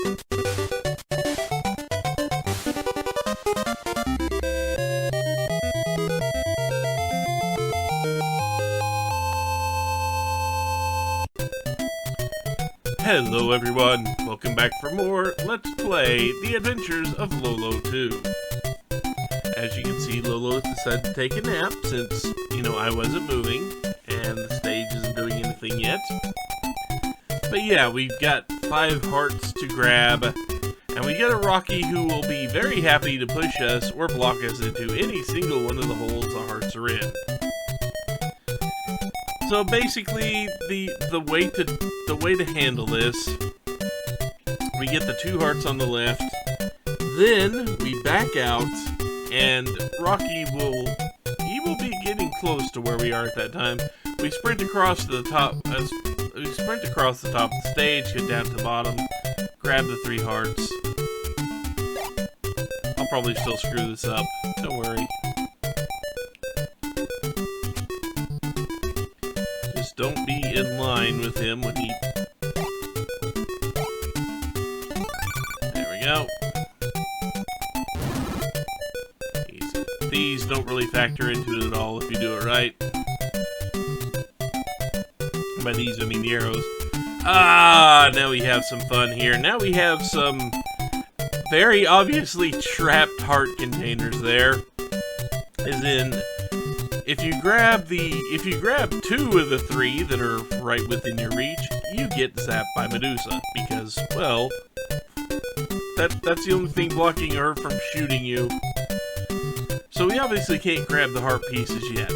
Hello everyone, welcome back for more Let's Play The Adventures of Lolo 2. As you can see, Lolo decided to take a nap since, I wasn't moving, and the stage isn't doing anything yet. But yeah, we've got 5 hearts to grab, and we got a Rocky who will be very happy to push us or block us into any single one of the holes the hearts are in. So basically, the way to handle this, we get the 2 hearts on the left, then we back out, and Rocky will be getting close to where we are at that time. We sprint across the top, of the stage, get down to the bottom, grab the 3 hearts. I'll probably still screw this up. Don't worry. Don't be in line with him when he... There we go. These don't really factor into it at all if you do it right. By these, I mean the arrows. Ah, now we have some fun here. Now we have some very obviously trapped heart containers there. As in... If you grab 2 of the 3 that are right within your reach, you get zapped by Medusa, because, well, that's the only thing blocking her from shooting you. So we obviously can't grab the heart pieces yet.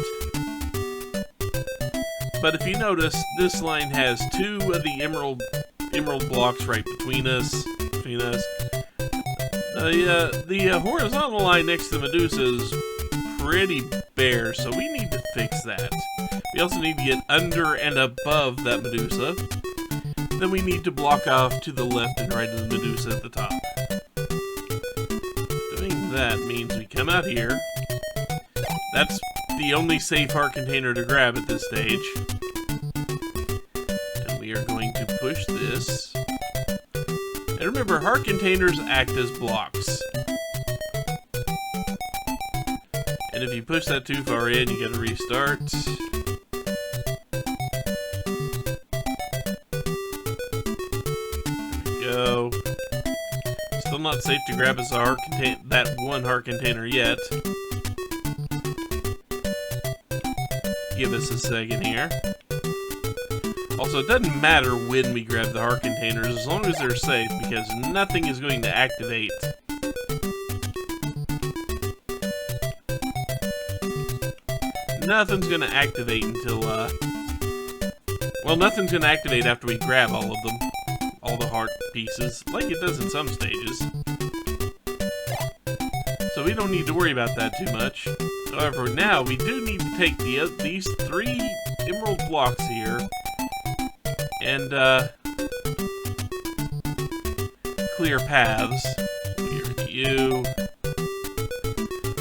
But if you notice, this line has 2 of the emerald blocks right between us. The horizontal line next to Medusa is pretty bare, so we need to fix that. We also need to get under and above that Medusa. Then we need to block off to the left and right of the Medusa at the top. Doing that means we come out here. That's the only safe heart container to grab at this stage. And we are going to push this. And remember, heart containers act as blocks. And if you push that too far in, you gotta restart. There we go. Still not safe to grab as that one heart container yet. Give us a second here. Also, it doesn't matter when we grab the heart containers, as long as they're safe, because nothing is going to activate. Nothing's gonna activate until, well, nothing's gonna activate after we grab all of them. All the heart pieces, like it does in some stages. So we don't need to worry about that too much. However, now we do need to take these 3 emerald blocks here and, clear paths. Clear you.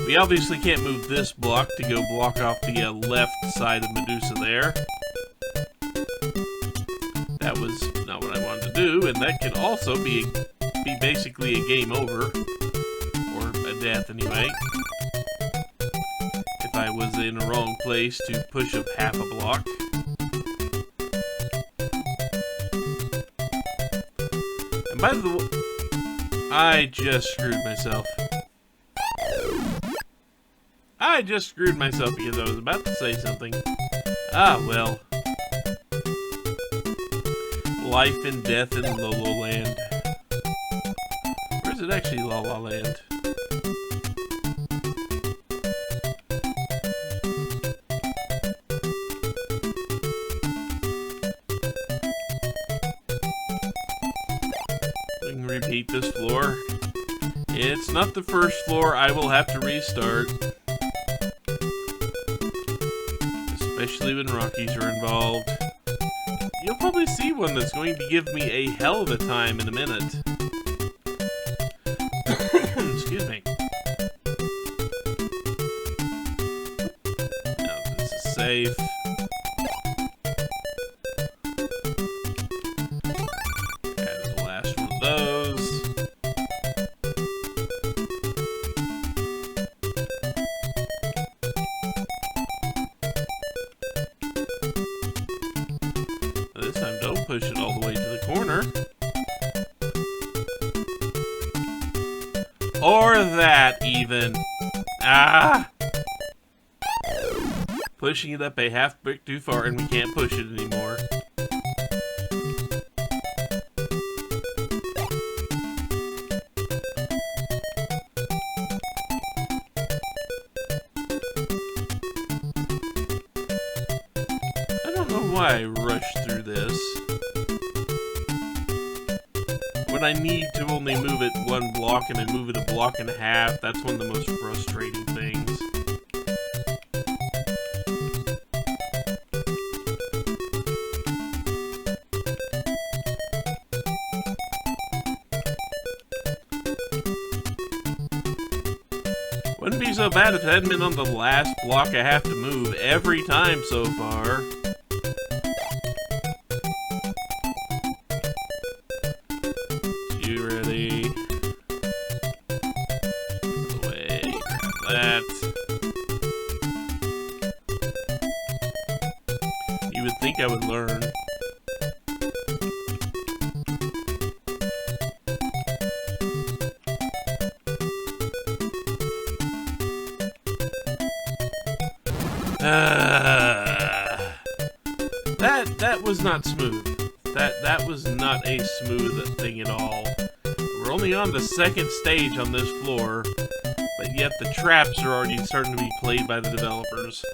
We obviously can't move this block to go block off the left side of Medusa there. That was not what I wanted to do, and that can also be basically a game over. Or a death anyway. If I was in the wrong place to push up half a block. And by the way, I just screwed myself. I just screwed myself because I was about to say something. Ah, well. Life and death in Lolo Land. Or is it actually La La Land? We can repeat this floor. It's not the first floor. I will have to restart. Especially when Rockies are involved. You'll probably see one that's going to give me a hell of a time in a minute. Excuse me. Now this is safe. That is the last one of those. Or that, even. Ah! Pushing it up a half brick too far, and we can't push it anymore. I don't know why I rushed through this. When I need to only move it one block and I move it a block and a half, that's one of the most frustrating things. Wouldn't be so bad if it hadn't been on the last block I have to move every time so far. You ready? Away. That. You would think I would learn. That was not smooth. That was not a smooth thing at all. We're only on the second stage on this floor, but yet the traps are already starting to be played by the developers.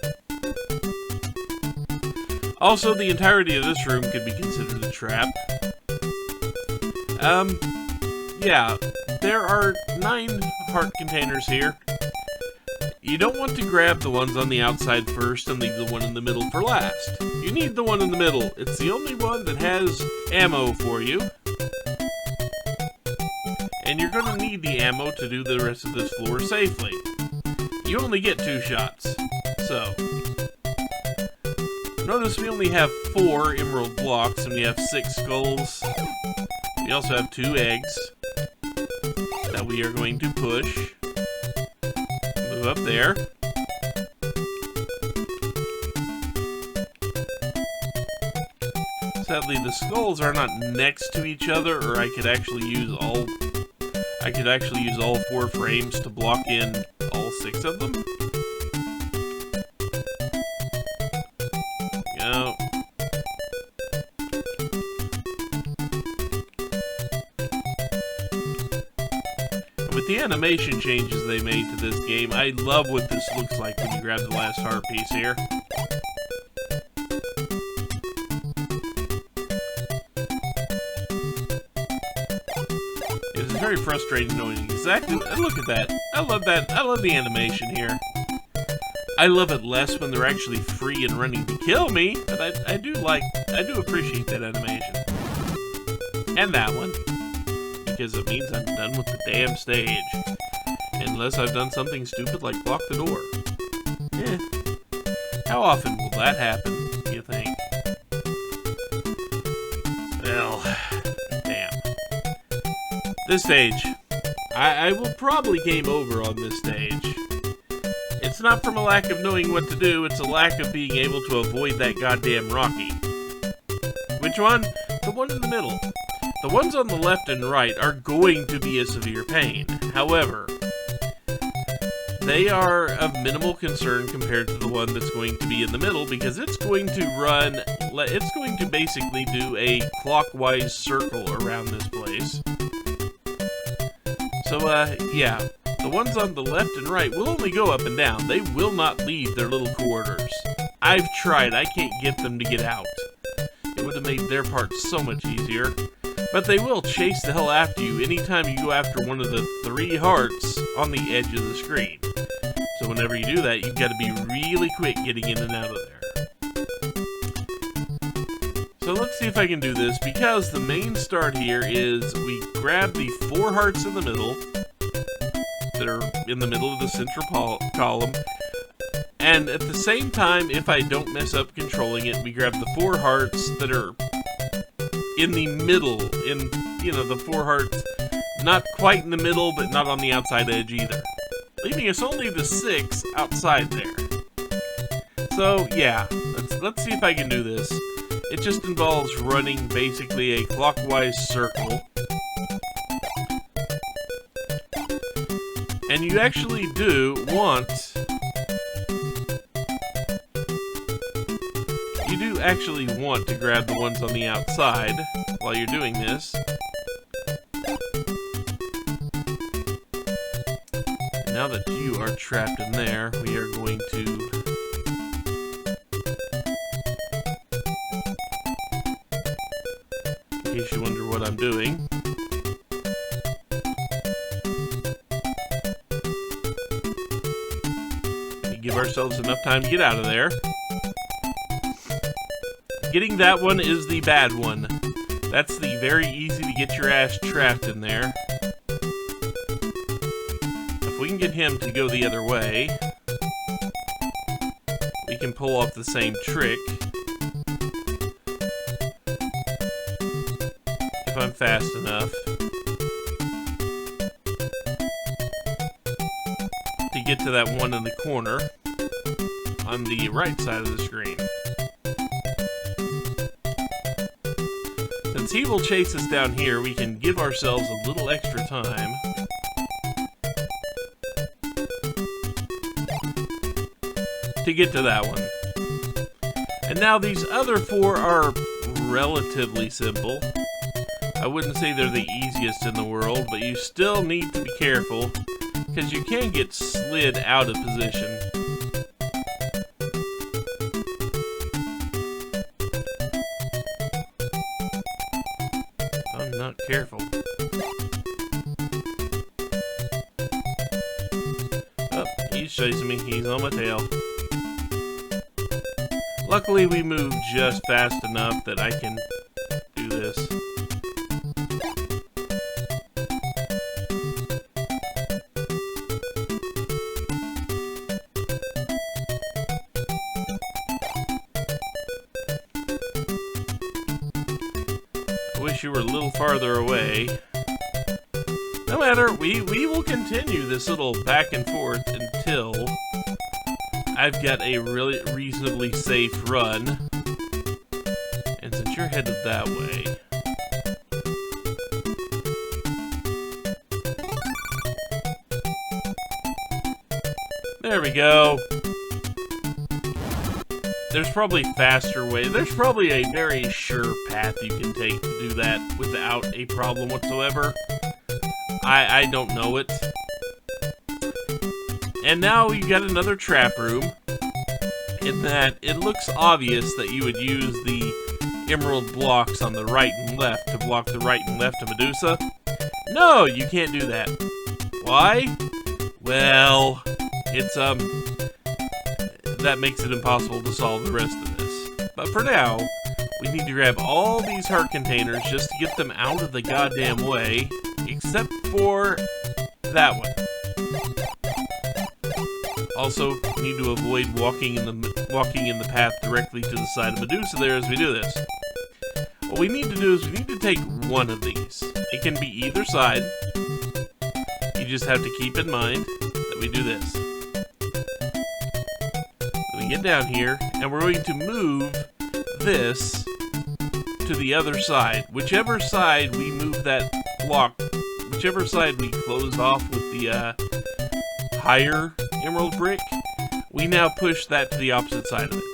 Also, the entirety of this room could be considered a trap. Yeah, there are 9 heart containers here. You don't want to grab the ones on the outside first and leave the one in the middle for last. You need the one in the middle. It's the only one that has ammo for you. And you're going to need the ammo to do the rest of this floor safely. You only get 2 shots. So, notice we only have 4 emerald blocks and we have 6 skulls. We also have 2 eggs that we are going to push. Move up there. Sadly, the skulls are not next to each other, or I could actually use all 4 frames to block in all 6 of them. Go. With the animation changes they made to this game, I love what this looks like when you grab the last heart piece here. It is very frustrating knowing exactly. Look at that. I love that. I love the animation here. I love it less when they're actually free and running to kill me, but I do appreciate that animation. And that one. Because it means I'm done with the damn stage. Unless I've done something stupid like block the door. How often will that happen, do you think? Well, damn. This stage. I will probably game over on this stage. It's not from a lack of knowing what to do, it's a lack of being able to avoid that goddamn Rocky. Which one? The one in the middle. The ones on the left and right are going to be a severe pain. However, they are of minimal concern compared to the one that's going to be in the middle because it's going to basically do a clockwise circle around this place. So, yeah, the ones on the left and right will only go up and down. They will not leave their little corridors. I've tried, I can't get them to get out. It would have made their part so much easier. But they will chase the hell after you anytime you go after one of the 3 hearts on the edge of the screen. So whenever you do that, you've got to be really quick getting in and out of there. So let's see if I can do this, because the main start here is we grab the 4 hearts in the middle, that are in the middle of the central column, and at the same time, if I don't mess up controlling it, we grab the 4 hearts that are in the middle, the 4 hearts, not quite in the middle, but not on the outside edge either. Leaving us only the 6 outside there. So, yeah, let's see if I can do this. It just involves running basically a clockwise circle. you actually do want... You do actually want to grab the ones on the outside while you're doing this. And now that you are trapped in there, we are going to... In case you wonder what I'm doing. We give ourselves enough time to get out of there. Getting that one is the bad one. That's the very easy to get your ass trapped in there. If we can get him to go the other way, we can pull off the same trick. If I'm fast enough to get to that one in the corner on the right side of the screen. Since he will chase us down here, we can give ourselves a little extra time to get to that one. And now these other four are relatively simple. I wouldn't say they're the easiest in the world, but you still need to be careful, because you can get slid out of position. I'm not careful. Oh, he's chasing me. He's on my tail. Luckily, we moved just fast enough that I can do this. I wish you were a little farther away. No matter, we will continue this little back and forth until I've got a really reasonably safe run. And since you're headed that way, there we go. There's probably faster way. There's probably a very sure path you can take to do that without a problem whatsoever. I don't know it. And now we've got another trap room. In that it looks obvious that you would use the emerald blocks on the right and left to block the right and left of Medusa. No, you can't do that. Why? Well, it's that makes it impossible to solve the rest of this. But for now, we need to grab all these heart containers just to get them out of the goddamn way, except for that one. Also, we need to avoid walking in the path directly to the side of Medusa there as we do this. What we need to do is we need to take one of these. It can be either side. You just have to keep in mind that we do this. We get down here, and we're going to move this to the other side. Whichever side we move that block, whichever side we close off with the higher emerald brick, we now push that to the opposite side of it.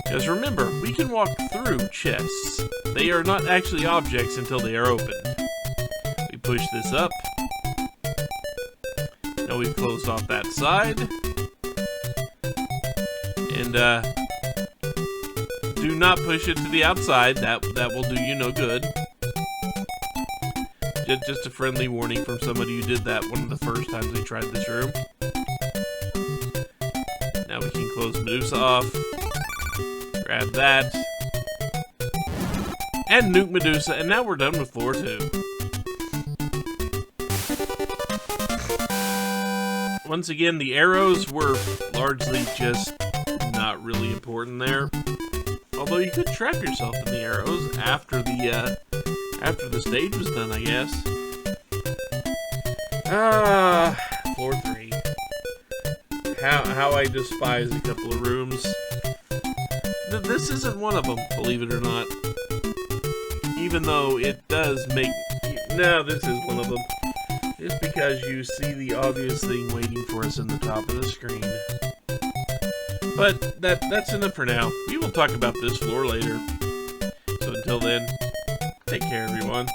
Because remember, we can walk through chests. They are not actually objects until they are opened. We push this up. Now we've closed off that side. And do not push it to the outside. That will do you no good. Just a friendly warning from somebody who did that one of the first times we tried this room. Now we can close Medusa off. Grab that. And nuke Medusa, and now we're done with floor 2. Once again, the arrows were largely just not really important there. Although you could trap yourself in the arrows after the stage was done, I guess. Floor 3. How I despise a couple of rooms. This isn't one of them, believe it or not. Even though it does make... No, this is one of them. is because you see the obvious thing waiting for us in the top of the screen. But that's enough for now. We will talk about this floor later. So until then, take care everyone.